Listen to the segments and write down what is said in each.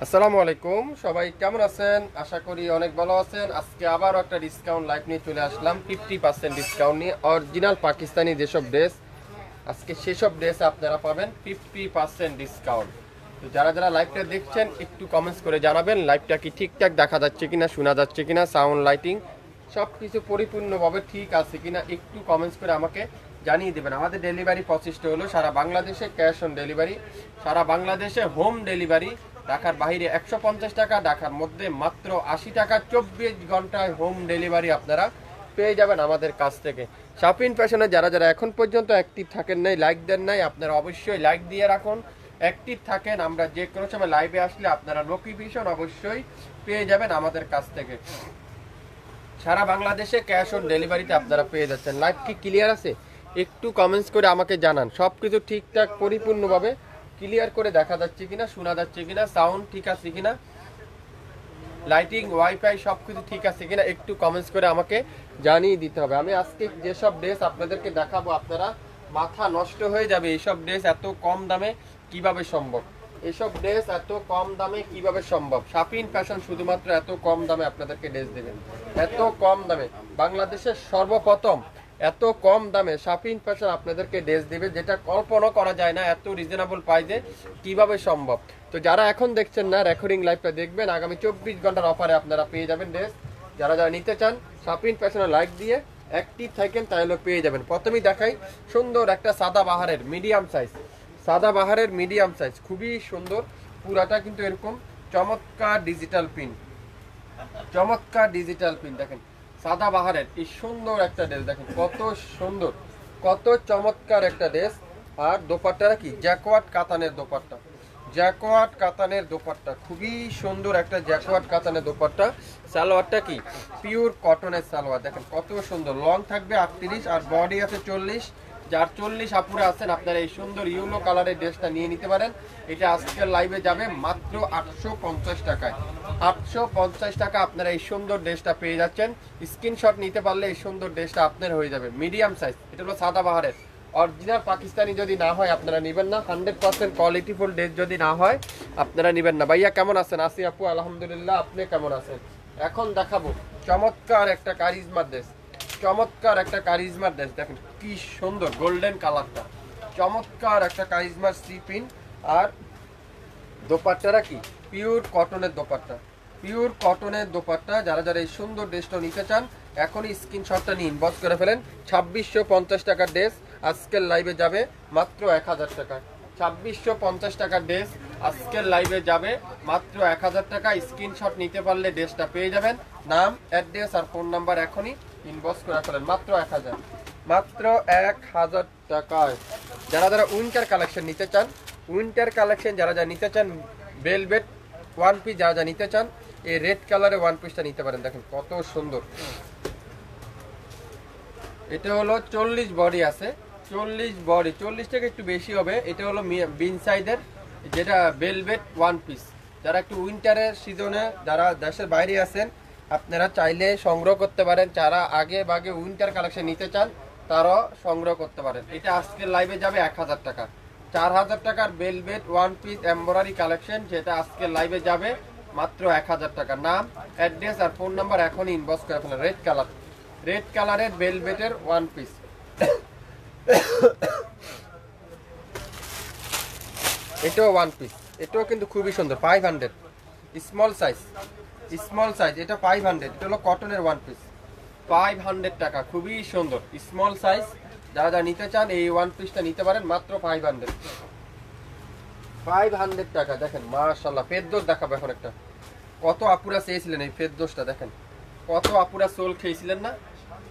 আসসালামু আলাইকুম, সবাই কেমন আছেন? আশা করি অনেক ভালো আছেন। আজকে আবারও একটা ডিসকাউন্ট লাইভ নিয়ে চলে আসলাম, 50% ডিসকাউন্ট নিয়ে। অরিজিনাল পাকিস্তানি যেসব ড্রেস, আজকে সেসব ড্রেস আপনারা পাবেন 50% ডিসকাউন্ট। তো যারা যারা লাইভটা দেখছেন একটু কমেন্টস করে জানাবেন লাইভটা কি ঠিকঠাক দেখা যাচ্ছে কিনা, শোনা যাচ্ছে কিনা, সাউন্ড লাইটিং সব কিছু পরিপূর্ণভাবে ঠিক আছে কিনা একটু কমেন্টস করে আমাকে জানিয়ে দেবেন। আমাদের ডেলিভারি প্রসেসটা হলো সারা বাংলাদেশে ক্যাশ অন ডেলিভারি, সারা বাংলাদেশে হোম ডেলিভারি। ঢাকার বাইরে 150 টাকা, ঢাকার মধ্যে মাত্র 80 টাকা। 24 ঘন্টায় হোম ডেলিভারি আপনারা পেয়ে যাবেন আমাদের কাছ থেকে। শাপিন ফ্যাশনে যারা যারা এখন পর্যন্ত অ্যাক্টিভ থাকেন নাই, লাইক দেন নাই, আপনারা অবশ্যই লাইক দিয়ে রাখুন, অ্যাক্টিভ থাকেন। আমরা যে কোনো সময় লাইভে আসলে আপনারা নোটিফিকেশন অবশ্যই পেয়ে যাবেন আমাদের কাছ থেকে। সারা বাংলাদেশে ক্যাশ অন ডেলিভারিতে আপনারা পেয়ে যাচ্ছেন। লাইভ কি ক্লিয়ার আছে? একটু কমেন্টস করে আমাকে জানান সব কিছু ঠিকঠাক পরিপূর্ণভাবে ক্লিয়ার করে দেখা যাচ্ছে কিনা, শোনা যাচ্ছে কিনা, সাউন্ড ঠিক আছে কিনা, লাইটিং ওয়াইফাই সব কিছু ঠিক আছে কিনা একটু কমেন্টস করে আমাকে জানিয়ে দিতে হবে। আমি আজকে যেসব ড্রেস আপনাদেরকে দেখাবো আপনারা মাথা নষ্ট হয়ে যাবে। এইসব ড্রেস এত কম দামে কিভাবে সম্ভব? এইসব ড্রেস এত কম দামে কিভাবে সম্ভব? শাপিন ফ্যাশন শুধুমাত্র এত কম দামে আপনাদেরকে ড্রেস দেবেন, এত কম দামে। বাংলাদেশের সর্বপ্রথম এত কম দামে শাপিন ফ্যাশন আপনাদেরকে ড্রেস দেবে, যেটা কল্পনা করা যায় না এত রিজনেবল প্রাইসে কিভাবে সম্ভব। তো যারা এখন দেখছেন না, রেকর্ডিং লাইভটা দেখবেন, আগামী 24 ঘন্টার অফারে আপনারা পেয়ে যাবেন ড্রেস। যারা যারা নিতে চান শাপিন ফ্যাশনে লাইক দিয়ে অ্যাক্টিভ থাকেন, তাহলে পেয়ে যাবেন। প্রথমেই দেখাই সুন্দর একটা সাদা বাহারের মিডিয়াম সাইজ, সাদা বাহারের মিডিয়াম সাইজ, খুবই সুন্দর। পুরাটা কিন্তু এরকম চমৎকার ডিজিটাল প্রিন্ট, চমৎকার ডিজিটাল প্রিন্ট। দেখেন সাদা বাহারের এই সুন্দর একটা ড্রেস, দেখেন কত সুন্দর, কত চমৎকার একটা ড্রেস। আর দোপাট্টাটা কি জ্যাকওয়ার্ড কাতানের দোপাট্টা, জ্যাকওয়ার্ড কাতানের দোপাট্টা, খুবই সুন্দর একটা জ্যাকওয়ার্ড কাতানের দোপাট্টা। সালোয়ারটা কি পিওর কটনের সালোয়ার, দেখেন কত সুন্দর। লং থাকবে 38 আর বডি আছে 40। যার 40 আপুরে আছেন আপনারা এই সুন্দর ইউলো কালারের ড্রেসটা নিয়ে নিতে পারেন। এটা আজকের লাইভে যাবে মাত্র 850 টাকায়। 850 টাকা আপনারা এই সুন্দর ড্রেসটা পেয়ে যাচ্ছেন। স্ক্রিনশট নিতে পারলে এই সুন্দর ড্রেসটা আপনার হয়ে যাবে। মিডিয়াম সাইজ, এটা হলো সাদা বাহারের। অরিজিনাল পাকিস্তানি যদি না হয় আপনারা নেবেন না, 100% কোয়ালিটিফুল ড্রেস যদি না হয় আপনারা নেবেন না। ভাইয়া কেমন আছেন? আসি আপু আলহামদুলিল্লাহ, আপনি কেমন আছেন? এখন দেখাবো চমৎকার একটা কারিজমার ড্রেস, চমৎকার একটা কারিজমার ড্রেস। দেখেন কি সুন্দর গোল্ডেন কালারটা, চমৎকার একটা কারিজমার সি পিন। আর দোপাট্টারা কি পিওর কটনের দোপাট্টা, পিওর কটনের দোপাট্টা। যারা যারা এই সুন্দর ড্রেসটা নিতে চান এখনই স্ক্রিনশটটা নিয়ে ইনবক্স করে ফেলেন। 2650 টাকার ড্রেস আজকের লাইভে যাবে মাত্র 1000 টাকায়। 2650 টাকার ড্রেস আজকের লাইভে যাবে মাত্র 1000 টাকা। স্ক্রিনশট নিতে পারলে ড্রেসটা পেয়ে যাবেন। নাম, অ্যাড্রেস আর ফোন নাম্বার এখনই ইনবক্স করে ফেলেন। মাত্র 1000, মাত্র 1000 টাকায়। যারা যারা উইন্টার কালেকশন নিতে চান, উইন্টার কালেকশন যারা যা নিতে চান, ভেলভেট ওয়ান পিস যারা যা নিতে চান, এই রেড কালারে ওয়ান পিসটা নিতে পারেন। দেখেন কত সুন্দর। এটা হলো 40 বডি আছে, 40 বডি, 40 থেকে একটু বেশি হবে। এটা হলো বিন সাইজের, যেটা ভেলভেট ওয়ান পিস। যারা একটু উইন্টারের সিজনে যারা দেশের বাইরে আছেন আপনারা চাইলে সংগ্রহ করতে পারেন। যারা আগে ভাগে উইন্টার কালেকশন নিতে চান তারাও সংগ্রহ করতে পারেন। এটা আজকের লাইভে যাবে 1000 টাকা। 4000 টাকার velvet one piece embroidery collection, যেটা আজকের লাইভে যাবে মাত্র 1000 টাকা। নাম, অ্যাড্রেস আর ফোন নাম্বার এখনই ইনবক্স করে ফেলেন। রেড কালার, রেড কালারের ভেলভেটের ওয়ান পিস, এটাও ওয়ান পিস, এটাও কিন্তু খুবই সুন্দর। 500 স্মল সাইজ, স্মল সাইজ, এটা 500। এটা হলো কটনের ওয়ান পিস, 500 টাকা, খুবই সুন্দর স্মল সাইজ। যারা যারা নিতে চান এই ওয়ান পিসটা নিতে পারেন মাত্র 500, 500 টাকা। দেখেন মাশাআল্লাহ, ফেরদৌস দেখাবো এখন একটা। কত আপুরা চেয়েছিলেন এই ফেরদৌসটা, দেখেন কত আপুরা সোল খেয়েছিলেন না?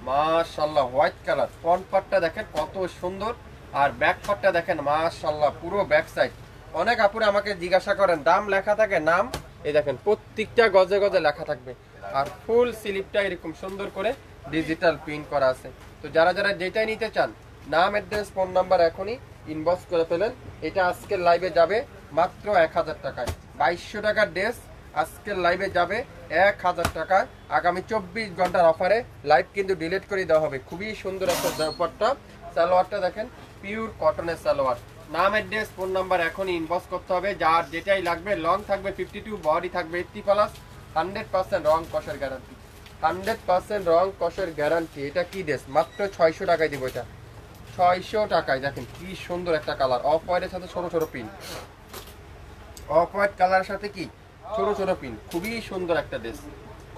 মাশাআল্লাহ, হোয়াইট কালার। ফ্রন্ট পার্টটা দেখেন কত সুন্দর, আর ব্যাক পার্টটা দেখেন মাশাআল্লাহ পুরো ব্যাক সাইড। অনেক আপুরা আমাকে জিজ্ঞাসা করেন দাম লেখা থাকে, নাম এই দেখেন প্রত্যেকটা গজে গজে লেখা থাকবে। আর ফুল স্লিপটা এরকম সুন্দর করে ডিজিটাল প্রিন্ট করা আছে। তো যারা যারা যেটাই নিতে চান নাম, অ্যাড্রেস, ফোন নাম্বার এখনই ইনবক্স করে ফেলেন। এটা আজকের লাইভে যাবে মাত্র 1000 টাকায়। 2200 টাকার ড্রেস আজকের লাইভে যাবে 1000 টাকায়। আগামী 24 ঘন্টার অফারে লাইভ কিন্তু ডিলিট করে দেওয়া হবে। খুবই সুন্দর একটা দোপাট্টা। সালোয়ারটা দেখেন পিওর কটনের সালোয়ার, নাম অ্যাড্রেস ফোন নাম্বার এখনই ইনবক্স করতে হবে। যার যেটাই লাগবে, লং থাকবে 52, বডি থাকবে 80 প্লাস, 100% রং কষের গ্যারান্টি, 100% রং কষের গ্যারান্টি। এটা কি ড্রেস? মাত্র 600 টাকায় দিব এটা, 600 টাকায়। দেখেন কি সুন্দর একটা কালার, অফ হোয়াইটের সাথে ছোট ছোট পিন, অফ হোয়াইট কালারের সাথে কি ছোট ছোট পিন, খুবই সুন্দর একটা ড্রেস,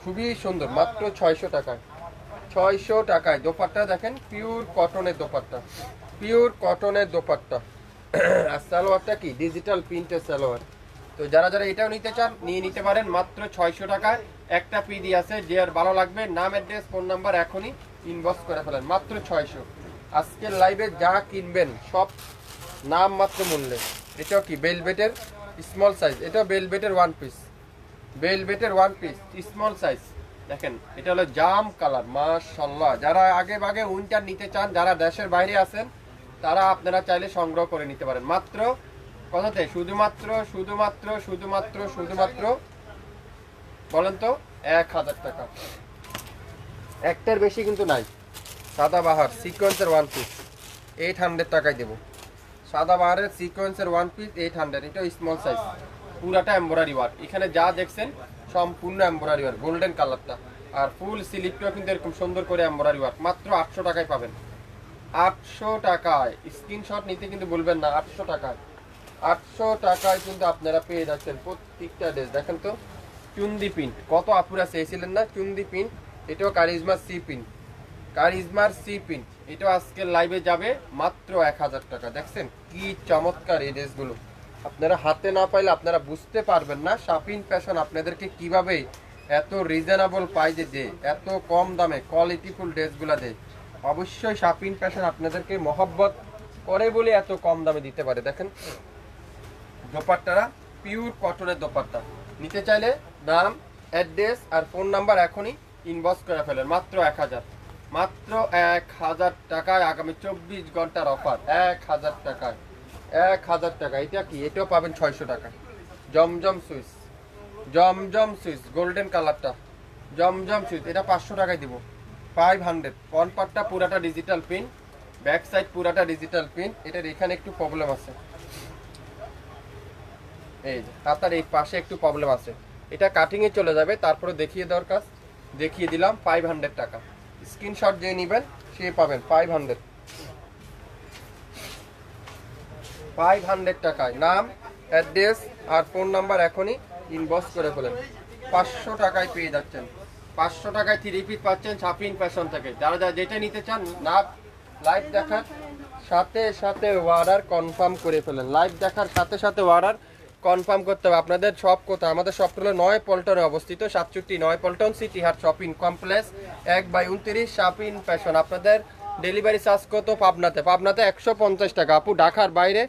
খুবই সুন্দর, মাত্র 600 টাকায়, 600 টাকায়। দোপাট্টা দেখেন পিওর কটনের দোপাট্টা, পিওর কটনের দোপাট্টা। আর সালোয়ারটা কি ডিজিটাল প্রিন্টের সালোয়ার। তো যারা যারা এটাও নিতে চান নিয়ে নিতে পারেন মাত্র 600 টাকায়। একটা পিডি আছে, যে আর ভালো লাগবে নাম অ্যাড্রেস ফোন নাম্বার এখনই ইনবক্স করে ফেলেন, মাত্র 600। আজকের লাইভে যা কিনবেন সব নাম মাত্র মূল্যে। এটাও কি বেলভেটের স্মল সাইজ, এটাও বেলভেটের ওয়ান পিস, বেলভেটের ওয়ান পিস স্মল সাইজ। দেখেন এটা হলো জাম কালার, মাশাআল্লাহ। যারা আগে ভাগে উইন্টার নিতে চান, যারা দেশের বাইরে আছেন, তারা আপনারা চাইলে সংগ্রহ করে নিতে পারেন মাত্র কততে? শুধুমাত্র শুধুমাত্র শুধুমাত্র শুধুমাত্র বলেন তো 1000 টাকা, একটার বেশি কিন্তু নাই। সাদাবাহার সিকোয়েন্সের ওয়ান পিস 800 টাকায় দেবো, সাদাবাহারের সিকোয়েন্সের ওয়ান পিস 800। এটা স্মল সাইজ, পুরাটা এমব্রয়ডারি ওয়ার্ক, এখানে যা দেখছেন সম্পূর্ণ এমব্রয়ডারি ওয়ার্ক, গোল্ডেন কালারটা। আর ফুল স্লিপটাও কিন্তু এরকম সুন্দর করে এমব্রয়ডারি ওয়ার্ক, মাত্র 800 টাকায় পাবেন, 800 টাকায়। স্ক্রিনশট নিতে কিন্তু বলবেন না, 800 টাকায়, 800 টাকায় কিন্তু আপনারা পেয়ে যাচ্ছেন প্রত্যেকটা ড্রেস। দেখেন তো চুন্দি প্রিন্ট, কত আপুরা চেয়েছিলেন না চুন্দি প্রিন্ট। এটাও কারিজমার সি প্রিন্ট, কারিজমার সি প্রিন্ট। এটাও আজকের লাইভে যাবে মাত্র 1000 টাকা। দেখছেন কি চমৎকার এই ড্রেসগুলো, আপনারা হাতে না পাইলে আপনারা বুঝতে পারবেন না শাপিং ফ্যাশন আপনাদেরকে কিভাবে এত রিজনেবল প্রাইসে দেয়, এত কম দামে কোয়ালিটিফুল ড্রেসগুলো দেয়। অবশ্যই শাপিং ফ্যাশন আপনাদেরকে মহব্বত করে বলে এত কম দামে দিতে পারে। দেখেন দোপাট্টারা পিওর কটনের দোপাট্টা। নিতে চাইলে নাম অ্যাড্রেস আর ফোন নাম্বার এখনই ইনবক্স করে ফেলেন, মাত্র 1000, মাত্র 1000 টাকায়। আগামী 24 ঘন্টার অফার, 1000 টাকায়, 1000 টাকা। এটা কি? এটাও পাবেন 600 টাকায়। জমজম সুইচ, জমজম সুইচ গোল্ডেন কালারটা, জমজম সুইচ, এটা 500 টাকায় দিব, 500। ফ্রন্ট পার্টটা পুরাটা ডিজিটাল প্রিন্ট, ব্যাক সাইড পুরাটা ডিজিটাল প্রিন্ট। এটার এখানে একটু প্রবলেম আছে, এই যে হাতার এই পাশে একটু প্রবলেম আছে, এটা কাটিংয়ে চলে যাবে, তারপরে দেখিয়ে দেওয়ার কাজ দেখিয়ে দিলাম। 500 টাকা, স্ক্রিনশট যে নেবেন সে পাবেন 500, 500 টাকায়। নাম অ্যাড্রেস আর ফোন নাম্বার এখনই ইনবক্স করে ফেলেন, 500 টাকায় পেয়ে যাচ্ছেন, 500 টাকায় 3 পিস পাচ্ছেন শাপিং ফ্যাশন থেকে। যারা যারা যেটা নিতে চান না লাইভ দেখার সাথে সাথে অর্ডার কনফার্ম করে ফেলেন, লাইভ দেখার সাথে সাথে অর্ডার কনফার্ম করতে হবে। আপনাদের সব কোথায়? আমাদের সবটা হলো 9 পল্টনে অবস্থিত, 67 9 পল্টন সিটি হাট শপিং কমপ্লেক্স 1/29 শাপিং ফ্যাশন। আপনাদের ডেলিভারি চার্জ কত? পাবনাতে 150 টাকা আপু, ঢাকার বাইরে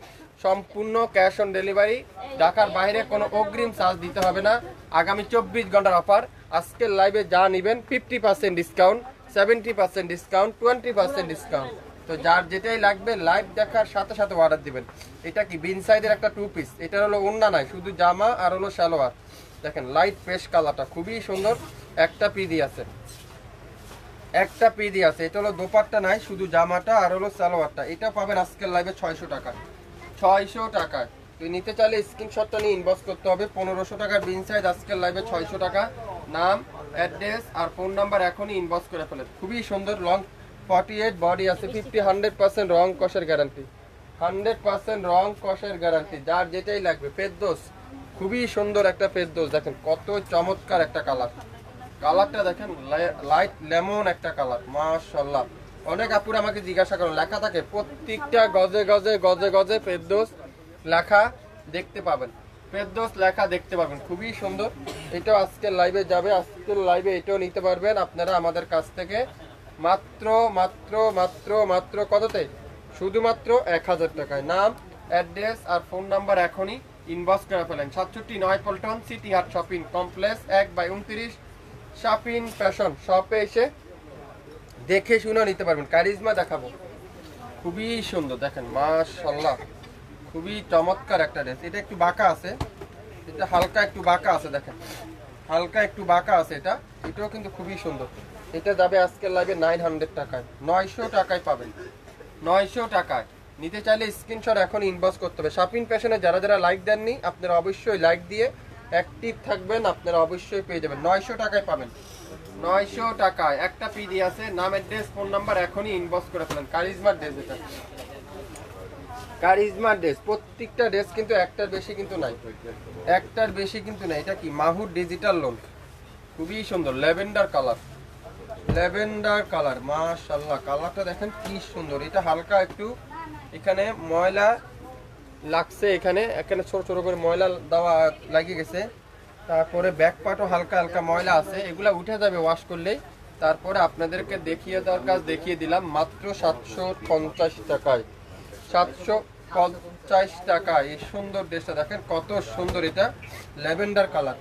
সম্পূর্ণ ক্যাশ অন ডেলিভারি, ঢাকার বাইরে কোনো অগ্রিম চার্জ দিতে হবে না। আগামী 24 ঘন্টার অফার, আজকের লাইভে যা নেবেন 50% ডিসকাউন্ট, 70% ডিসকাউন্ট, 20% ডিসকাউন্ট। তো যার যেটাই লাগবে লাইভ দেখার সাথে সাথে অর্ডার দিবেন। এটা কি বিন সাইজের একটা 2 পিস, এটা হলো ওন্না নাই, শুধু জামা আর হলো সালোয়ার। দেখেন লাইট পেস্ট কালারটা খুবই সুন্দর, একটা পিডি আছে, একটা পিডি আছে। এটা হলো দোপাট্টা নাই, শুধু জামাটা আর হলো সালোয়ারটা। এটা পাবেন আজকের লাইভে 600 টাকায়, 600 টাকায়। তুই নিতে চাইলে স্ক্রিনশটটা নিয়ে ইনবক্স করতে হবে। 1500 টাকার বিন সাইজ আজকের লাইভে 600 টাকা। নাম অ্যাড্রেস আর ফোন নাম্বার এখনই ইনবক্স করে ফেলেন। খুবই সুন্দর, লং 48, বডি আছে 50, 100% রং কষের গ্যারান্টি, 100% রং কষের গ্যারান্টি। যার যেটাই লাগবে। ফেরদৌস, খুবই সুন্দর একটা ফেরদৌস, দেখেন কত চমৎকার একটা কালার, কালারটা দেখেন লাইট লেমন একটা কালার, মাশাআল্লাহ। অনেক আপুরা আমাকে জিজ্ঞাসা করেন, লেখা থাকে প্রত্যেকটা গজে গজে গজে গজে ফেরদৌস লেখা দেখতে পাবেন, ফেরদৌস লেখা দেখতে পাবেন, খুবই সুন্দর। এটাও আজকের লাইভে যাবে, আজকের লাইভে এটাও নিতে পারবেন আপনারা আমাদের কাছ থেকে মাত্র মাত্র মাত্র মাত্র কততে? শুধুমাত্র 1000 টাকায়। নাম অ্যাড্রেস আর ফোন নাম্বার এখনই ইনবক্স করে ফেলেন। 67 9 পল্টন সিটি হাট শপিং কমপ্লেক্স 1/29 শাপিং ফ্যাশন শপে এসে দেখে শুনে নিতে পারবেন। কারিজমা দেখাবো, খুবই সুন্দর, দেখেন মাশাআল্লাহ, খুবই চমৎকার একটা ড্রেস। এটা একটু বাঁকা আছে, এটা হালকা একটু বাঁকা আছে, দেখেন হালকা একটু বাঁকা আছে এটা, এটাও কিন্তু খুবই সুন্দর। এটা যাবে আজকের লাইভে 900 টাকায়, 900 টাকায় পাবেন, 900 টাকায়। নিতে চাইলে স্ক্রিনশট এখন ইনবক্স করতে হবে। শপিং ফ্যাশনে যারা যারা লাইক দেননি আপনারা অবশ্যই লাইক দিয়ে অ্যাক্টিভ থাকবেন, আপনারা অবশ্যই পেয়ে যাবেন। 900 টাকায় পাবেন, 900 টাকায় একটা পিডি আছে। নাম, অ্যাড্রেস, ফোন নাম্বার এখনই ইনবক্স করে ফেলেন। কারিজমার ড্রেস, এটা কারিজমার ড্রেস। প্রত্যেকটা ড্রেস কিন্তু একটার বেশি কিন্তু নাই, একটার বেশি কিন্তু নাই। এটা কি মাহুর ডিজিটাল লোন, খুবই সুন্দর ল্যাভেন্ডার কালার, ল্যাভেন্ডার কালার মাশাআল্লাহ। কালারটা দেখেন কি সুন্দর। এটা হালকা একটু এখানে ময়লা লাগছে, এখানে এখানে ছোট ছোট করে ময়লা দেওয়া লাগিয়ে গেছে। তারপরে ব্যাক পার্টও হালকা হালকা ময়লা আছে, এগুলা উঠে যাবে ওয়াশ করলেই। তারপরে আপনাদেরকে দেখিয়ে দেওয়ার কাজ দেখিয়ে দিলাম মাত্র 750 টাকায়, 750 টাকায় এই সুন্দর ড্রেসটা দেখেন কত সুন্দর। এটা lavender colour,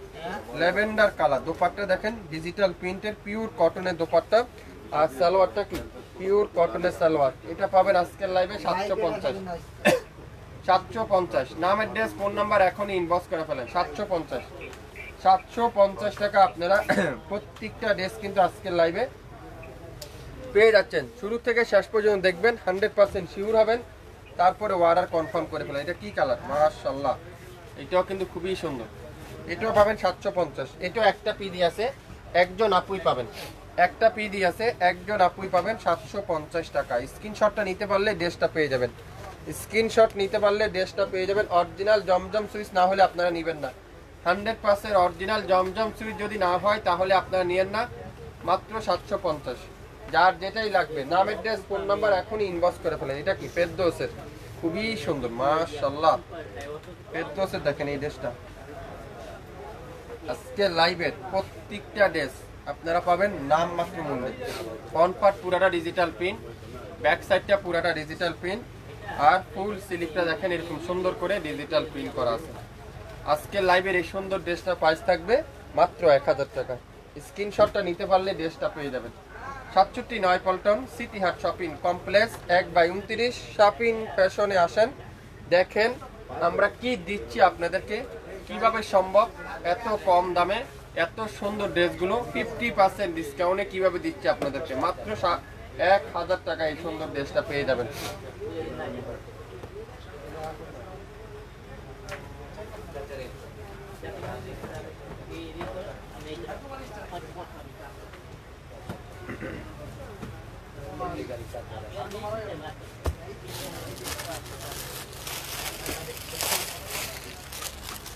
lavender colour. Dupatta দেখেন ডিজিটাল প্রিন্টের পিওর কটনের দোপাট্টা, আর সালোয়ারটা কি পিওর কটনের সালোয়ার। এটা পাবেন আজকের লাইভে 750, 750। নাম, অ্যাড্রেস, ফোন নাম্বার এখনই ইনবক্স করে ফেলেন। 750, 750 টাকা আপনারা প্রত্যেকটা ড্রেস কিন্তু আজকের লাইভে পেয়ে যাচ্ছেন। শুরু থেকে শেষ পর্যন্ত দেখবেন, 100% শিওর হবেন, তারপরে অর্ডার কনফার্ম করে ফেলেন। এটা কি কালার মাশাআল্লাহ, এটাও কিন্তু খুবই সুন্দর। এটাও পাবেন 750। এটাও একটা পিডি আছে, একজন আপুই পাবেন, একটা পিডি আছে, একজন আপুই পাবেন 750 টাকা। স্ক্রিনশটটা নিতে পারলে ড্রেসটা পেয়ে যাবেন, স্ক্রিনশট নিতে পারলে ড্রেসটা পেয়ে যাবেন। অরিজিনাল জমজম সুইচ না হলে আপনারা নেবেন না। 100% অরিজিনাল জমজম সুইচ যদি না হয় তাহলে আপনারা নিয়েন না। মাত্র 750, যার যেটাই লাগবে। নাম, অ্যাড্রেস, ফোন নাম্বার এখনই ইনবক্স করে ফেলেন। এটা কি ফেরদৌসের, খুবই সুন্দর মাশাআল্লাহ। ফেরদৌসের দেখেন এই ড্রেসটা। আজকে লাইভের প্রত্যেকটা ড্রেস আপনারা পাবেন নাম মাত্র মূল্যে। ফ্রন্ট পার্ট পুরাটা ডিজিটাল প্রিন্ট, ব্যাক সাইডটা পুরাটা ডিজিটাল প্রিন্ট, আর ফুল স্লিপটা দেখেন এরকম সুন্দর করে ডিজিটাল প্রিন্ট করা আছে। আজকে লাইভের এই সুন্দর ড্রেসটা প্রাইস থাকবে মাত্র 1000 টাকা। স্ক্রিনশটটা নিতে পারলে ড্রেসটা পেয়ে যাবেন। 67 নয়াপল্টন সিটি হাট শপিং কমপ্লেক্স 1/29 শপিং ফ্যাশনে আসেন, দেখেন আমরা কি দিচ্ছি আপনাদেরকে, কিভাবে সম্ভব এত কম দামে এত সুন্দর ড্রেসগুলো 50% ডিসকাউন্টে কিভাবে দিচ্ছি আপনাদেরকে। মাত্র 1000 টাকা এই সুন্দর ড্রেসটা পেয়ে যাবেন।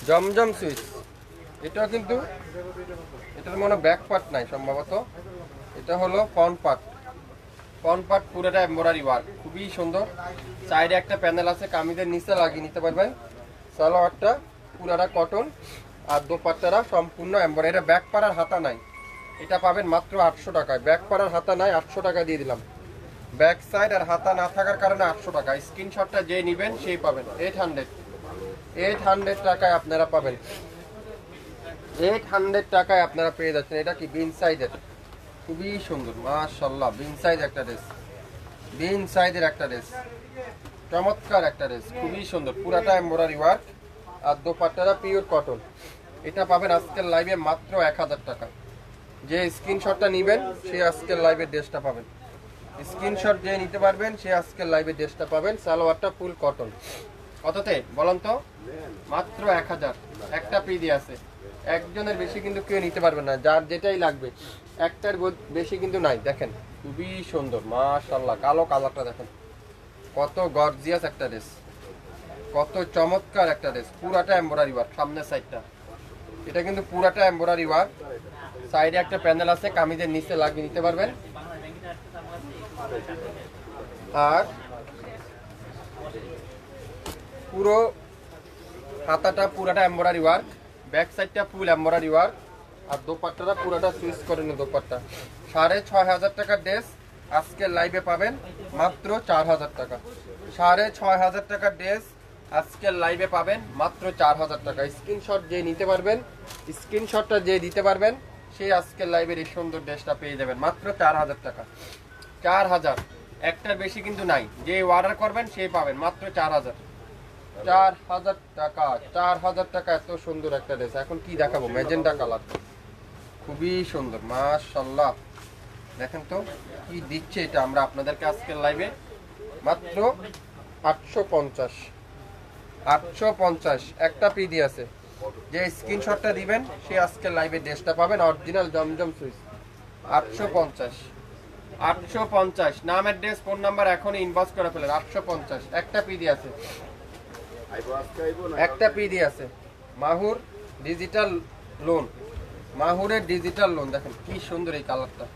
জমজম সুইচ, এটাও কিন্তু এটার মনে ব্যাক পার্ট নাই সম্ভবত, এটা হলো ফ্রন্ট পার্ট। ফ্রন্ট পার্ট পুরোটা এমব্রয়ডারি ওয়ার্ক, খুবই সুন্দর। সাইডে একটা প্যানেল আছে, কামিজের নিচে লাগিয়ে নিতে পারবেন। সালোয়ারটা পুরাটা কটন, আর দোপাট্টারা সম্পূর্ণ এমব্রয়ডারি। এটা ব্যাক পাড়ার হাতা নাই, এটা পাবেন মাত্র 800 টাকায়। ব্যাক পাড়ার হাতা নাই, 800 টাকা দিয়ে দিলাম। ব্যাক সাইড আর হাতা না থাকার কারণে 800 টাকা। স্ক্রিনশটটা যে নেবেন সেই পাবেন। 800 টাকায় আপনারা পাবেন, 800 টাকায় আপনারা পেয়ে যাচ্ছেন। এটা কি বিন সাইজের, খুবই সুন্দর মাশাআল্লাহ। বিন সাইজ একটা ড্রেস, বিন সাইজের একটা ড্রেস, চমৎকার একটা ড্রেস, খুবই সুন্দর। পুরাটা এমব্রয়ডারি ওয়ার্ক, আর দোপাট্টাটা পিওর কটন। এটা পাবেন আজকের লাইভে মাত্র 1000 টাকা। যে স্ক্রিনশটটা নেবেন সে আজকের লাইভে ড্রেসটা পাবেন। স্ক্রিনশট যে নিতে পারবেন সে আজকের লাইভে ড্রেসটা পাবেন। সালোয়ারটা ফুল কটন। কততে বলেন তো? মাত্র 1000। একটা পিডি আছে, একজনের বেশি কিন্তু কেউ নিতে পারবে না, যার যেটাই লাগবে। একটার বেশি কিন্তু নাই। দেখেন খুবই সুন্দর মাশাআল্লাহ। কালো কালারটা দেখেন কত গর্জিয়াস একটা ড্রেস, কত চমৎকার একটা ড্রেস। পুরাটা এমব্রয়ডারি ওয়ার্ক, সামনের সাইডটা এটা কিন্তু পুরাটা এমব্রয়ডারি ওয়ার্ক। সাইডে একটা প্যানেল আছে, কামিজের নিচে লাগিয়ে নিতে পারবেন। আর পুরো হাতাটা পুরাটা এমব্রয়ডারি ওয়ার্ক, ব্যাক সাইডটা ফুল এমব্রয়ডারি ওয়ার্ক, আর দোপাট্টাটা পুরাটা সুইচ করে নি দোপাট্টা। 6500 টাকার ড্রেস আজকের লাইভে পাবেন মাত্র 4000 টাকা। 6500 টাকার ড্রেস আজকের লাইভে পাবেন মাত্র 4000 টাকা। স্ক্রিনশট যে নিতে পারবেন, স্ক্রিনশটটা যে দিতে পারবেন সেই আজকের লাইভের এই সুন্দর ড্রেসটা পেয়ে যাবেন মাত্র 4000 টাকা। 4000, একটার বেশি কিন্তু নাই। যে অর্ডার করবেন সেই পাবেন মাত্র 4000। 4000 টাকা, 4000 টাকা এত সুন্দর একটা ড্রেস। এখন কি দেখাবো, ম্যাজেন্টা কালার, খুবই সুন্দর মাশাআল্লাহ। দেখেন তো কি দিচ্ছে এটা আমরা আপনাদেরকে আজকের লাইভে মাত্র 850 850 একটা পিডি আছে। যে স্ক্রিনশটটা দিবেন সে আজকে লাইভে ড্রেসটা পাবেন, অরিজিনাল জমজম সুইচ। 850 850 নাম অ্যাড্রেস ফোন নাম্বার এখনই ইনবক্স করে ফেলেন। 850 একটা পিডি আছে, একটা পিডি আছে। মাহুর ডিজিটাল লোন, মাহুরের ডিজিটাল লোন দেখেন কি সুন্দর এই কালারটা,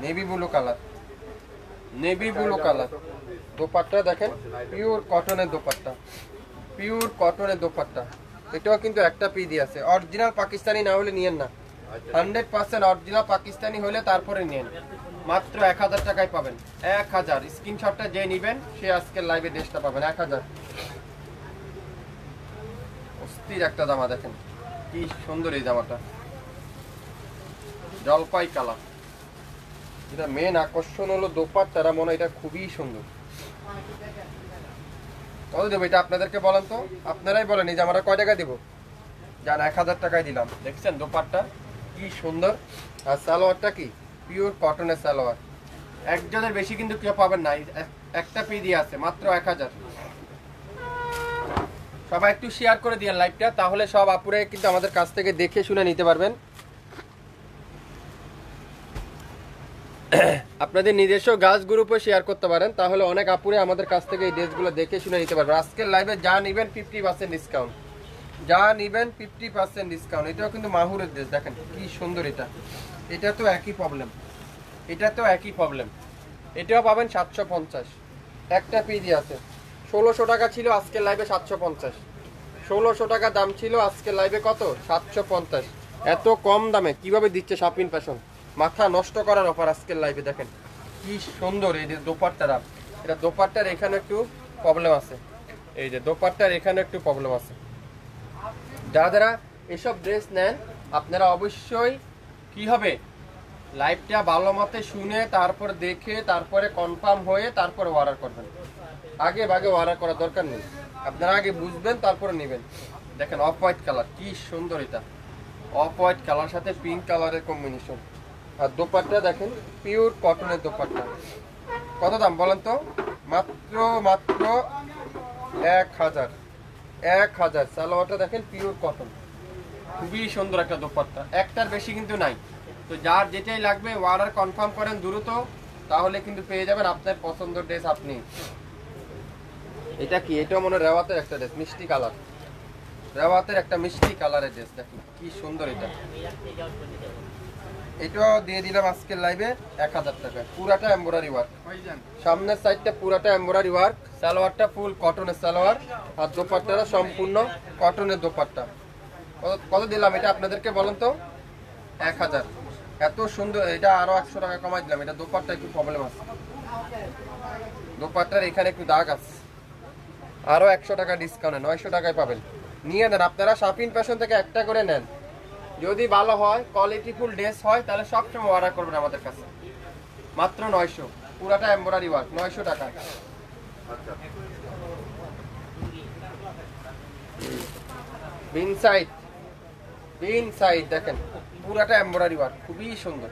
navy blue colour, navy blue colour. Dupatta দেখেন পিওর কটনের দোপাট্টা, পিওর কটনের দোপাট্টা। এটাও কিন্তু একটা পিডি আছে। অরিজিনাল পাকিস্তানি না হলে নিয়েন না, 100% অরিজিনাল পাকিস্তানি হলে তারপরে নিয়েন। মাত্র 1000 টাকায় পাবেন, 1000। স্ক্রিনশটটা যে নেবেন সে আজকের লাইভে ড্রেসটা পাবেন 1000। অস্থির একটা জামা দেখেন কি সুন্দর এই জামাটা, জলপাই কালার। এটা মেন আকর্ষণ হলো দোপাট্টাটা, মনে হয় এটা খুবই সুন্দর। কত দেবো এটা আপনাদেরকে বলেন তো, আপনারাই বলেন এই জামাটা কয় টাকা দেবো? যান 1000 টাকায় দিলাম। দেখছেন দোপাট্টা কি সুন্দর, আর সালোয়ারটা কি পিওর কটনের সালোয়ার। একজনের বেশি কিন্তু কেউ পাবেন না, একটা পিডি আছে মাত্র 1000। সবাই একটু শেয়ার করে দিয়েন লাইভটা, তাহলে সব আপুরে কিন্তু আমাদের কাছ থেকে দেখে শুনে নিতে পারবেন। আপনাদের নিজস্ব গার্লস গ্রুপে শেয়ার করতে পারেন, তাহলে অনেক আপুরে আমাদের কাছ থেকে এই ড্রেসগুলো দেখে শুনে নিতে পারবেন। আজকের লাইভে যা নেবেন 50% ডিসকাউন্ট, যা নেবেন 50% ডিসকাউন্ট। এটাও কিন্তু মাহুরের ড্রেস দেখেন কি সুন্দর। এটা তো একই প্রবলেম, এটা তো একই প্রবলেম। এটাও পাবেন 750, একটা পিডি আছে। 1600 টাকা ছিল আজকের লাইভে 750, 1600 টাকা দাম ছিল আজকের লাইভে কত 750। এত কম দামে কিভাবে দিচ্ছে শাপিন ফ্যাশন, মাথা নষ্ট করার অফার আজকের লাইভে। দেখেন কি সুন্দর এই যে দোপাট্টাটা, এটা দোপাট্টার এখানে একটু প্রবলেম আছে, এই যে দোপাট্টার এখানে একটু প্রবলেম আছে। যারা যারা এসব ড্রেস নেন আপনারা অবশ্যই কি হবে লাইভটা ভালো মতে শুনে তারপর দেখে তারপরে কনফার্ম হয়ে তারপরে অর্ডার করবেন। আগে ভাগে অর্ডার করার দরকার নেই, আপনারা আগে বুঝবেন তারপরে নেবেন। দেখেন অফ হোয়াইট কালার কি সুন্দর, এটা অফ হোয়াইট কালার সাথে পিঙ্ক কালারের কম্বিনেশন। আর দোপাট্টা দেখেন পিওর কটনের দোপাট্টা। কত দাম বলেন তো? মাত্র মাত্র 1000, 1000। সালোয়ারটা দেখেন পিওর কটন, খুবই সুন্দর একটা দোপাট্টা, একটার বেশি কিন্তু নাই। তো যার যেটাই লাগবে অর্ডার কনফার্ম করেন দ্রুত, তাহলে কিন্তু পেয়ে যাবেন আপনার পছন্দের ড্রেস আপনি। এটা কি? এটাও মনে হয় রেওয়াতের একটা ড্রেস, মিষ্টি কালার, রেওয়াতের একটা মিষ্টি কালারের ড্রেস। দেখুন কি সুন্দর এটা। এটাও দিয়ে দিলাম আজকের লাইভে 1000 টাকা, পুরাটা এমব্রয়ডারি ওয়ার্ক। সামনের সাইডটা পুরাটা এমব্রয়ডারি ওয়ার্ক, সালোয়ারটা ফুল কটনের সালোয়ার, আর দোপাট্টাটা সম্পূর্ণ কটনের দোপাট্টা। কত দিলাম এটা আপনাদেরকে বলেন তো? 1000। এত সুন্দর, এটা আরো 100 টাকা কমাই দিলাম। এটা দোপাট্টা একটু প্রবলেম আছে, দোপাট্টার এখানে একটু দাগ আছে, আরো 100 টাকা ডিসকাউন্টে 900 টাকায় পাবেন। নিয়ে নেন আপনারা, শাপিন ফ্যাশন থেকে একটা করে নেন। যদি ভালো হয় কোয়ালিটিফুল ড্রেস হয় তাহলে সবসময় অর্ডার করবেন আমাদের কাছে। মাত্র 900, পুরাটা এমব্রয়ডারি ওয়ার্ক, 900 টাকা। ইনসাইড, ইনসাইড দেখেন পুরাটা এমব্রয়ডারি ওয়ার্ক, খুবই সুন্দর,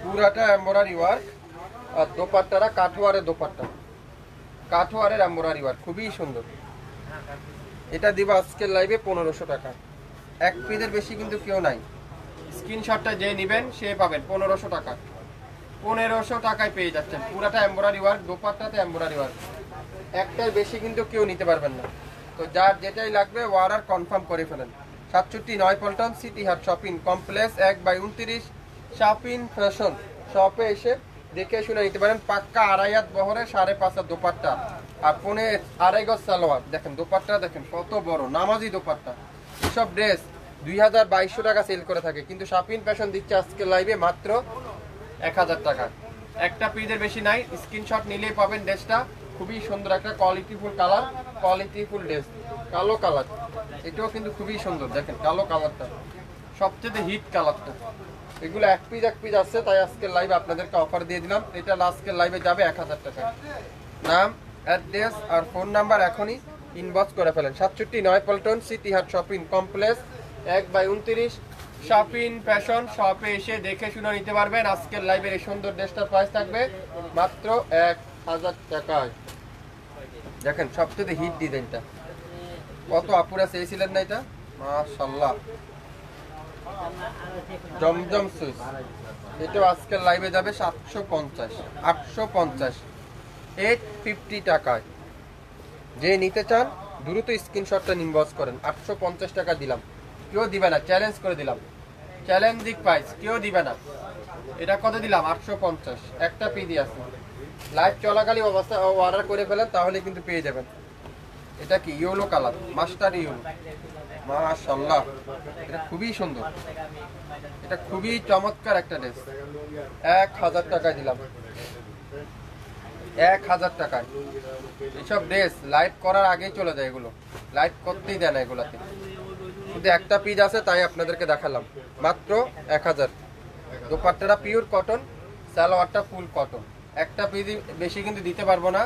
পুরাটা এমব্রয়ডারি ওয়ার্ক। আর দোপাট্টারা কাঠোয়ারের দোপাট্টা, কাঠোয়ারের এমব্রয়ডারি ওয়ার্ক, খুবই সুন্দর। এটা দিব আজকের লাইভে 1500 টাকা, এক পিসের বেশি কিন্তু কেউ নাই। স্ক্রিনশটটা যে নেবেন সে পাবেন 1500 টাকা, 1500 টাকায় পেয়ে যাচ্ছেন পুরাটা এমব্রয়ডারি ওয়ার্ক, দোপাট্টাতে এমব্রয়ডারি ওয়ার্ক। একটার বেশি কিন্তু কেউ নিতে পারবেন না। তো যার যেটাই লাগবে অর্ডার কনফার্ম করে ফেলেন। 67 পল্টন সিটি হাট শপিং কমপ্লেক্স 1/29 শাপিন ফ্যাশন শপে এসে দেখে শুনে নিতে পারেন। পাক্কা 2.5 হাত বহরে 5.5 হাত দোপাট্টা আর 2.5 গজ সালোয়ার। দেখেন দোপাট্টা দেখেন কত বড়, নামাজি দোপাট্টা। এসব ড্রেস 2200 টাকা সেল করে থাকে, কিন্তু শাপিন ফ্যাশন দিচ্ছে আজকে লাইভে মাত্র 1000 টাকা। একটা পিসের বেশি নাই, স্ক্রিনশট নিলেই পাবেন ড্রেসটা। খুবই সুন্দর একটা কোয়ালিটিফুল কালার, কোয়ালিটিফুল ড্রেস, কালো কালার। এটাও কিন্তু খুবই সুন্দর, দেখেন কালো কালারটা সবচেয়ে হিট কালারটা। এগুলো এক পিস আছে, তাই আজকের লাইভে আপনাদেরকে অফার দিয়ে দিলাম। এটা আজকের লাইভে যাবে 1000 টাকা। নাম, অ্যাড্রেস আর ফোন নাম্বার এখনই ইনবক্স করে ফেলেন। 67 পল্টন সিটি হাট শপিং কমপ্লেক্স 1/29 শাপিন ফ্যাশন শপে এসে দেখে শুনে নিতে পারবেন। আজকের লাইভের এই সুন্দর ড্রেসটার প্রাইস থাকবে মাত্র 1000 টাকায়। দেখেন সবচেয়ে হিট ডিজাইনটা, কত আপুরা চেয়েছিলেন না এটা, মাশাআল্লাহ জমজম সুইচ। এটাও আজকের লাইভে যাবে 750, 850, 850 টাকায়। যে নিতে চান দ্রুত স্ক্রিনশটটা ইনবক্স করেন। 850 টাকা দিলাম, কেউ দিবে না, চ্যালেঞ্জ করে দিলাম, চ্যালেঞ্জিং প্রাইস, কেউ দিবে না। এটা কত দিলাম? 850, একটা পিডি আছে। লাইভ চলাকালীন অবস্থা অর্ডার করে ফেলেন, তাহলে কিন্তু পেয়ে যাবেন। এটা কি ইয়েলো কালার, মাস্টার ইয়েলো, মাশাআল্লাহ এটা খুবই সুন্দর, এটা খুবই চমৎকার একটা ড্রেস। 1000 টাকায় দিলাম, 1000 টাকায়। এইসব ড্রেস লাইভ করার আগেই চলে যায়, এগুলো লাইভ করতেই দেয় না এগুলাতে। শুধু একটা পিস আছে তাই আপনাদেরকে দেখালাম, মাত্র 1000। দোপাট্টাটা পিওর কটন, সালোয়ারটা ফুল কটন। একটা পিস বেশি কিন্তু দিতে পারবো না।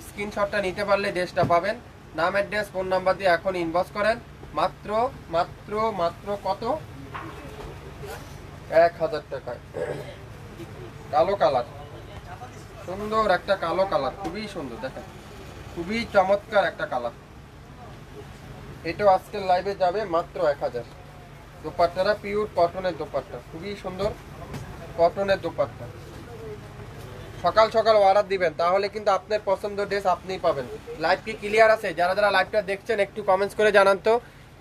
স্ক্রিনশটটা নিতে পারলে ড্রেসটা পাবেন। নাম অ্যাড্রেস ফোন নাম্বার দিয়ে এখন ইনবক্স করেন। মাত্র মাত্র মাত্র কত? 1000 টাকায়। কালো কালার, সুন্দর একটা কালো কালার, খুবই সুন্দর, দেখেন খুবই চমৎকার একটা কালার। এটাও আজকের লাইভে যাবে মাত্র 1000। দোপাট্টাটা পিওর কটনের দোপাট্টা, খুবই সুন্দর কটনের দোপাট্টা। সকাল সকাল অর্ডার দিবেন, তাহলে কিন্তু আপনার পছন্দ ড্রেস আপনিই পাবেন। লাইভ কি ক্লিয়ার আছে? যারা যারা লাইভটা দেখছেন একটু কমেন্টস করে জানান তো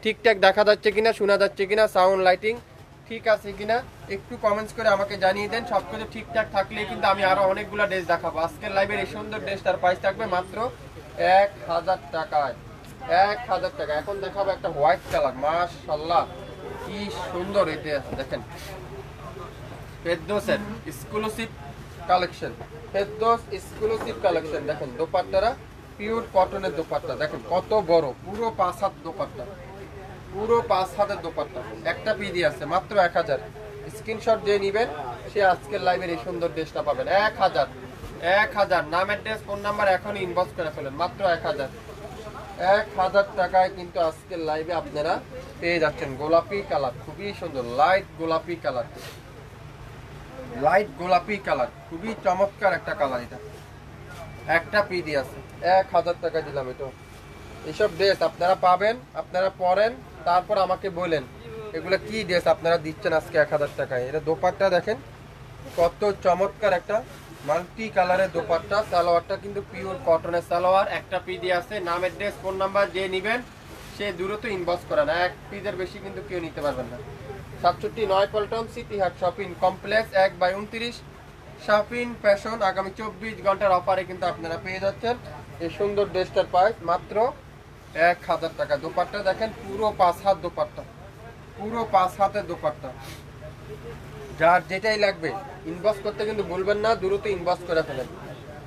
ঠিকঠাক দেখা যাচ্ছে কিনা, শোনা যাচ্ছে কিনা, সাউন্ড লাইটিং ঠিক আছে কিনা একটু কমেন্টস করে আমাকে জানিয়ে দেন। সবকিছু ঠিকঠাক থাকলে কিন্তু আমি আরো অনেকগুলো ড্রেস দেখাবো। আজকের লাইভের এই সুন্দর ড্রেসটার প্রাইস থাকবে মাত্র 1000 টাকায়। 1000 টাকা। এখন দেখাবো একটা হোয়াইট কালার, মাশাআল্লাহ কি সুন্দর এটা, দেখেন ফেরদৌসের exclusive collection, Ferdous exclusive collection. দেখেন দোপাট্টারা পিওর কটনের দোপাট্টা, দেখেন কত বড়, পুরো 5 হাত দোপাট্টা, পুরো 5 হাতের দোপাট্টা। একটা পিডি আছে মাত্র 1000। স্ক্রিনশট দিয়ে নেবেন, সে আজকের লাইভের এই সুন্দর ড্রেসটা পাবেন। 1000, 1000। নাম অ্যাড্রেস ফোন নাম্বার এখনই ইনবক্স করে ফেলেন, মাত্র 1000। 1000 টাকায় কিন্তু আজকের লাইভে আপনারা পেয়ে যাচ্ছেন গোলাপি কালার, খুবই সুন্দর লাইট গোলাপি কালার, লাইট গোলাপি কালার, খুবই চমৎকার একটা কালার। এটা একটা পিডি আছে, 1000 টাকা দিলাম। এটা এইসব ড্রেস আপনারা পাবেন, আপনারা পরেন, তারপর আমাকে বলেন এগুলো কি ড্রেস আপনারা দিচ্ছেন আজকে 1000 টাকায়। এটা দোপাট্টা দেখেন কত চমৎকার একটা মাল্টি কালারের দোপাট্টা। সালোয়ারটা কিন্তু পিওর কটনের সালোয়ার। একটা পিডি আছে। নাম অ্যাড্রেস ফোন নাম্বার যে নেবেন সে দ্রুত ইনবক্স করেন, এক পিসের বেশি কিন্তু কেউ নিতে পারবেন না। 67 পল্টন সিটি হাট শপিং কমপ্লেক্স 1/29 শাফিন ফ্যাশন। আগামী 24 ঘন্টার অফারে কিন্তু আপনারা পেয়ে যাচ্ছেন এই সুন্দর ড্রেসটার প্রাইস মাত্র 1000 টাকা। দোপাট্টা দেখেন পুরো 5 হাত দোপাট্টা, পুরো 5 হাতের দোপাট্টা। যার যেটাই লাগবে ইনবক্স করতে কিন্তু ভুলবেন না, দ্রুত ইনবক্স করে ফেলেন।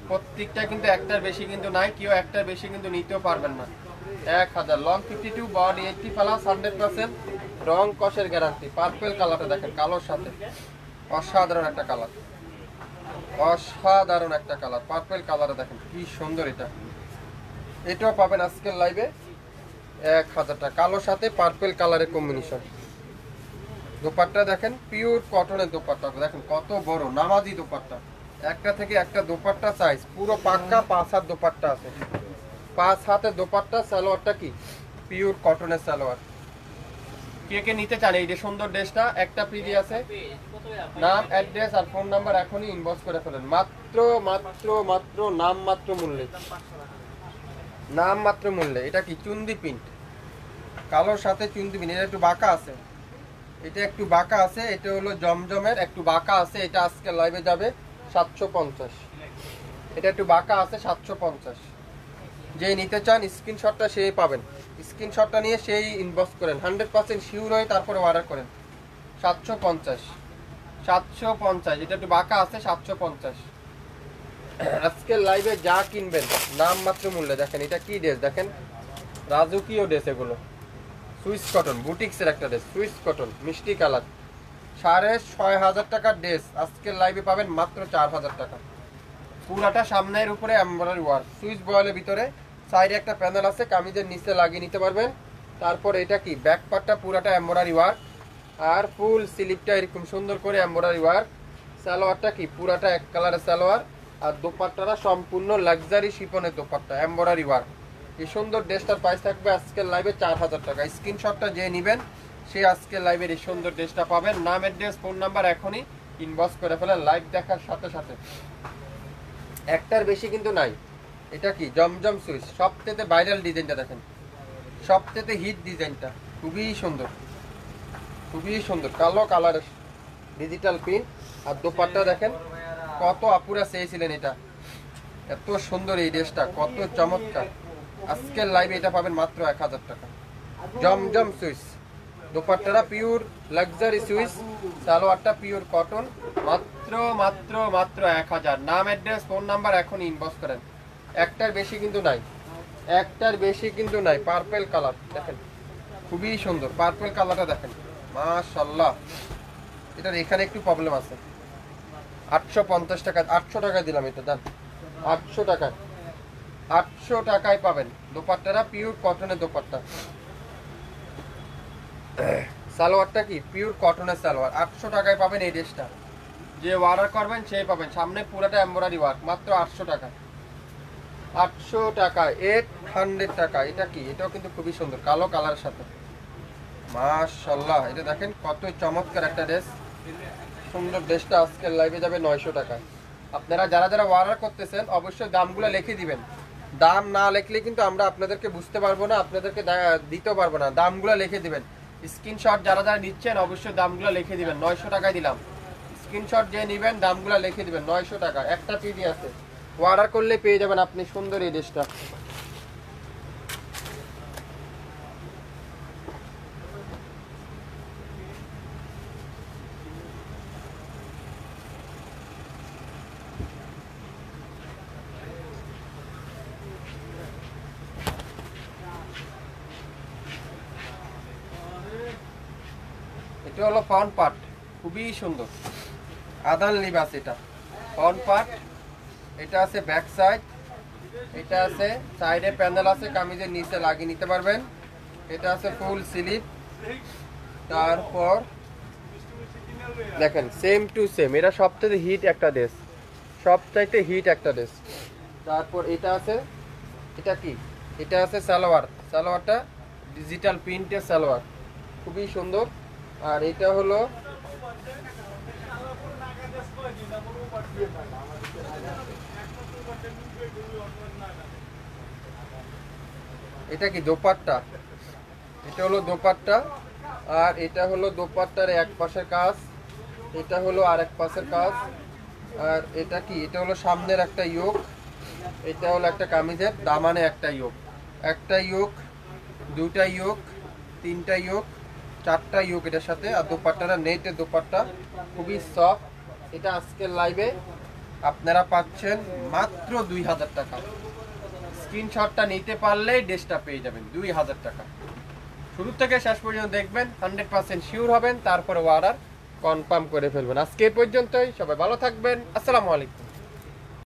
প্রত্যেকটা কিন্তু একটার বেশি কিন্তু নাই, কেউ একটার বেশি কিন্তু নিতেও পারবেন না। 1000। লং 52, বডি 80 প্লাস, 100% রং কষের গ্যারান্টি। পার্পল কালারটা দেখেন কালোর সাথে, অসাধারণ একটা কালার, অসাধারণ একটা কালার। পার্পল কালারে দেখেন কি সুন্দর এটা। এটাও পাবেন আজকের লাইভে 1000 টাকা, কালোর সাথে পার্পল কালারের কম্বিনেশন। দোপাট্টা দেখেন পিওর কটনের দোপাট্টা, দেখেন কত বড় নামাজি দোপাট্টা। একটা থেকে একটা দোপাট্টা সাইজ পুরো পাক্কা 5 হাত দোপাট্টা আছে, 5 হাতের দোপাট্টা। সালোয়ারটা কি পিওর কটনের সালোয়ার। কে কে নিতে চান এই যে সুন্দর ড্রেসটা? একটা পিডি আছে। নাম অ্যাড্রেস আর ফোন নাম্বার এখনই ইনবক্স করে ফেলেন, মাত্র মাত্র মাত্র নাম মাত্র মূল্যে, নাম মাত্র মূল্যে। এটা কি চুন্দি প্রিন্ট, কালোর সাথে চুন্দি প্রিন্ট। এটা একটু বাঁকা আছে, এটা একটু বাঁকা আছে, এটা হলো জমজমের একটু বাঁকা আছে। এটা আজকে লাইভে যাবে 750। এটা একটু বাঁকা আছে 750। যে নিতে চান স্ক্রিনশটটা সেই পাবেন, স্ক্রিনশটটা নিয়ে সেই ইনবক্স করেন, 100% শিওর হয়ে তারপরে অর্ডার করেন। 750, 750। এটা একটু বাঁকা আছে 750। আজকে লাইভে যা কিনবেন নাম মাত্র মূল্যে। দেখেন এটা কি ড্রেস, দেখেন রাজকীয় ড্রেস, এগুলো সুইস কটন বুটিক্সের একটা ড্রেস, সুইস কটন মিষ্টি কালার। 6500 টাকার ড্রেস আজকের লাইভে পাবেন মাত্র 4000 টাকা। পুরাটা সামনের উপরে এমব্রয়ডারি ওয়ার্ক, সুইস বয়েলের ভিতরে সাইডে একটা প্যানেল আছে, কামিজের নিচে লাগিয়ে নিতে পারবেন। তারপর এটা কি ব্যাক পার্টটা পুরাটা এমব্রয়ডারি ওয়ার্ক, আর ফুল স্লিপটা এরকম সুন্দর করে এমব্রয়ডারি ওয়ার্ক। সালোয়ারটা কি পুরাটা এক কালারের সালোয়ার, আর দোপাট্টাটা সম্পূর্ণ লাক্সারি শিফনের দোপাট্টা, এমব্রয়ডারি ওয়ার্ক। এই সুন্দর ড্রেসটার প্রাইস থাকবে আজকের লাইভে 4000 টাকা। স্ক্রিনশটটা যে নেবেন সে আজকের লাইভের এই সুন্দর ড্রেসটা পাবেন। নাম, অ্যাড্রেস, ফোন নাম্বার এখনই ইনবক্স করে ফেলেন লাইভ দেখার সাথে সাথে। একটার বেশি কিন্তু নাই। এটা কি জমজম সুইচ, সবথেকে ভাইরাল ডিজাইনটা দেখেন, সবথেকে হিট ডিজাইনটা, খুবই সুন্দর, খুবই সুন্দর কালো কালারের ডিজিটাল প্রিন্ট। আর দোপাট্টা দেখেন কত আপুরা চেয়েছিলেন এটা, এত সুন্দর এই ড্রেসটা, কত চমৎকার। আজকের লাইভে এটা পাবেন মাত্র 1000 টাকা। জমজম সুইচ, দোপাট্টাটা পিওর লাক্সারি সুইচ, সালোয়ারটা পিওর কটন, মাত্র মাত্র মাত্র 1000। নাম, অ্যাড্রেস, ফোন নাম্বার এখন ইনবক্স করেন। একটার বেশি কিন্তু নাই, একটার বেশি কিন্তু নাই। পার্পল কালার দেখেন, খুবই সুন্দর পার্পল কালারটা দেখেন, মাশাআল্লাহ। এটার এখানে একটু প্রবলেম আছে। 850 টাকা, 800 টাকা দিলাম এটা, জান 800 টাকায়, 800 টাকায় পাবেন দোপাট্টাটা পিওর কটনের দোপাট্টা। সালোয়ারটা কি পিওর কটনের সালোয়ার, 800 টাকায় পাবেন এই ড্রেসটা। যে অর্ডার করবেন সেই পাবেন। সামনে পুরোটা এমব্রয়ডারি ওয়ার্ক, মাত্র 800 টাকা, 800 টাকা, 800 টাকা। এটা কি, এটাও কিন্তু খুবই সুন্দর কালো কালারের সাথে, মাশাআল্লাহ। এটা দেখেন কত চমৎকার একটা ড্রেস, সুন্দর ড্রেসটা আজকের লাইভে যাবে 900 টাকায়। আপনারা যারা যারা অর্ডার করতেছেন অবশ্যই দামগুলো লিখে দিবেন। দাম না লিখলে কিন্তু আমরা আপনাদেরকে বুঝতে পারবো না, আপনাদেরকে দিতে পারবো না। দামগুলো লিখে দিবেন। স্ক্রিনশট যারা যারা নিচ্ছেন অবশ্যই দামগুলো লিখে দিবেন। 900 টাকায় দিলাম। স্ক্রিনশট যে নেবেন দামগুলো লিখে দিবেন। 900 টাকা একটা পিডি আছে, অর্ডার করলে পেয়ে যাবেন আপনি সুন্দর এই ড্রেসটা। এটা হলো ফ্রন্ট পার্ট, খুবই সুন্দর আদান লিবাস। এটা ফ্রন্ট পার্ট, এটা আছে ব্যাক সাইড, এটা আছে সাইডে প্যানেল আছে, কামিজের নিচে লাগিয়ে নিতে পারবেন। এটা আছে ফুল স্লিভ। তারপর দেখেন সেম টু সেম, এটা সবথেকে হিট একটা ড্রেস, সবচাইতে হিট একটা ড্রেস। তারপর এটা আছে, এটা কি, এটা আছে সালোয়ার, সালোয়ারটা ডিজিটাল প্রিন্টের সালোয়ার, খুবই সুন্দর। আর এটা হলো এটা কি দোপাট্টা, এটা হলো দোপাট্টা। আর এটা হলো দোপাট্টার এক পাশের কাজ, এটা হলো আর এক পাশের কাজ। আর এটা কি, এটা হলো সামনের একটা ইয়োক, এটা হলো একটা কামিজের দামানে একটা ইয়োক, একটা ইয়োক, দুটা ইয়োক, তিনটা ইয়োক, চারটা ইয়োক এটার সাথে। আর দোপাট্টাটা নেটের দোপাট্টা, খুবই সফট। এটা আজকের লাইভে আপনারা পাচ্ছেন মাত্র 2000 টাকা। স্ক্রিনশটটা নিতে পারলেই ড্রেসটা পেয়ে যাবেন 2000 টাকা। শুরু থেকে শেষ পর্যন্ত দেখবেন, 100% শিওর হবেন, তারপরে অর্ডার কনফার্ম করে ফেলবেন। আজকে এই পর্যন্তই, সবাই ভালো থাকবেন, আসসালামু আলাইকুম।